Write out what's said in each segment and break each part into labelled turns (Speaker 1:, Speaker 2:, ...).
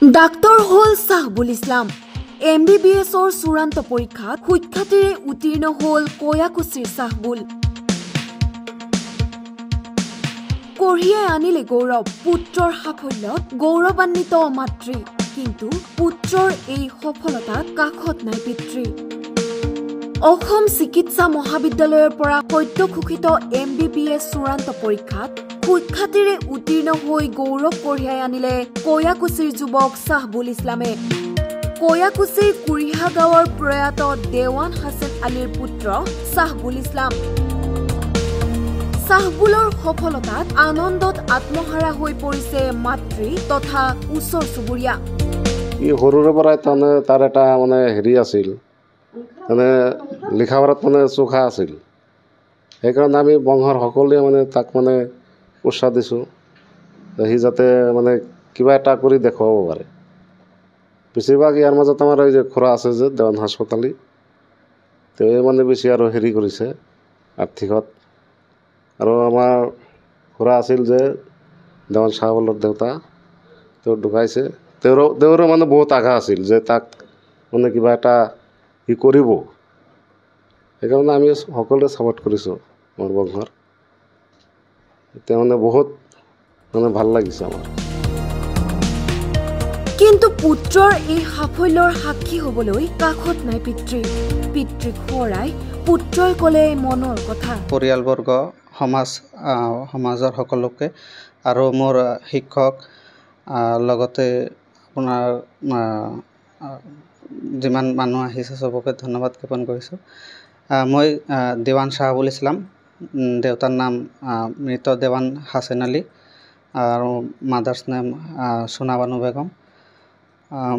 Speaker 1: doctor হল সাহবুল ইছলাম MBBSৰ চূড়ান্ত পৰীক্ষাত সুখ্যাতিৰে উত্তীৰ্ণ হল কোয়াকুছিৰ সাহবুল কঢ়িয়াই আনিলে গৌৰৱ পুত্ৰৰ সাফল্যত গৌৰৱান্বিত মাতৃ কিন্তু পুত্ৰৰ এই সফলতাত কাখত নাই পিতৃ অসম চিকিৎসা মহাবিদ্যালয়ৰ পৰা সদ্যঘোষিত MBBS চূড়ান্ত পৰীক্ষাত সুখ্যাতিৰে উত্তীৰ্ণ হৈ গৌৰৱ কঢ়িয়াই আনিলে কোয়াকুছিৰ যুৱক সাহবুল ইছলামে কোয়াকুছিৰ কুৰিহা গাঁৱৰ প্ৰয়াত দেৱান হাছান আলীৰ পুত্ৰ সাহবুল ইছলাম সাহবুলৰ সফলতাত আনন্দত আত্মহাৰা হৈ পৰিছে মাতৃ তথা ওচৰ চুবুৰীয়া
Speaker 2: ই সৰুৰে পৰাই তাৰ এটা হেৰি আছিল লিখা পঢ়াত চোখা আছিল সেইকাৰণে আমি বংশৰ সকলোৱে তাক উৎসাহ দিছোঁ সি যাতে কিবা এটা কৰি দেখুৱাব পাৰে বেছিভাগ ইয়াৰ মাজত আমাৰ এই যে খুৰা আছে যে দেৱান হাস্পতালী তেওঁ বেছি আৰু হেৰি কৰিছে আৰ্থিকত আৰু আমাৰ খুৰা আছিল যে দেৱান চাহাবুলৰ দেউতা তেওঁ ঢুকাইছে তেওঁৰো বহুত আশা আছিল যে তাক কিবা এটা ই কৰিব সেইকাৰণে আমি সকলোৱে ছাপোৰ্ট কৰিছোঁ আমাৰ বংশৰ এতিয়া বহুত ভাল লাগিছে আমাৰ
Speaker 1: কিন্তু পুত্ৰৰ এই সাফল্যৰ সাক্ষী হ'বলৈ কাখত নাই পিতৃক সোঁৱৰাই পুত্ৰই ক'লে মনৰ কথা
Speaker 3: পৰিয়ালবৰ্গ সমাজৰ সকলোকে আৰু মোৰ শিক্ষক লগতে আপোনাৰ যিমান মানুহ আহিছে চবকে ধন্যবাদ জ্ঞাপন কৰিছোঁ মই দেৱান চাহাবুল ইছলাম দেউতাৰ নাম মৃত দেৱান হাছান আলী আৰু মাদাৰ্ছ নেম সোনাবানু বেগম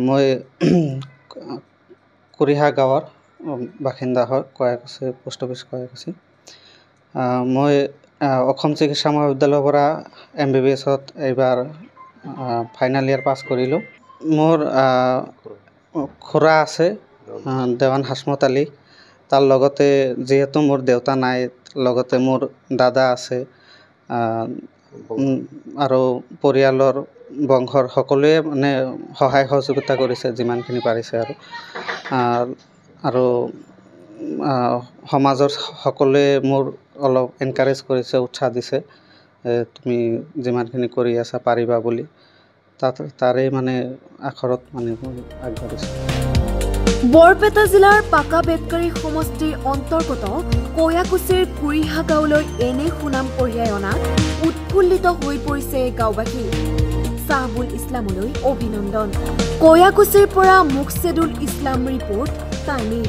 Speaker 3: মই কুৰিহা গাঁৱৰ বাসিন্দা হয় কোয়াকুছি পোষ্ট অফিচ কোয়াকুছি মই অসম চিকিৎসা মহাবিদ্যালয়ৰ পৰা MBBSত এইবাৰ ফাইনেল ইয়াৰ পাছ কৰিলোঁ মোৰ খুৰা আছে দেৱান হাছমত আলী তাৰ লগতে যিহেতু মোৰ দেউতা নাই লগতে মোৰ দাদা আছে আৰু পৰিয়ালৰ বংশৰ সকলোৱে সহায় সহযোগিতা কৰিছে যিমানখিনি পাৰিছে আৰু সমাজৰ সকলোৱে মোৰ অলপ এনকাৰেজ কৰিছে উৎসাহ দিছে তুমি যিমানখিনি কৰি আছা পাৰিবা বুলি তাৰে আখৰত আগবাঢ়িছোঁ
Speaker 1: বৰপেটা জিলাৰ পাকা বেটকাৰী সমষ্টিৰ অন্তৰ্গত কোয়াকুছিৰ কুৰিহা গাঁৱলৈ এনে সুনাম কঢ়িয়াই অনাত উৎফুল্লিত হৈ পৰিছে গাঁওবাসী সাহবুল ইছলামলৈ অভিনন্দন কোয়াকুছিৰ পৰা মুকছেদুল ইছলাম ৰিপৰ্ট টাইমি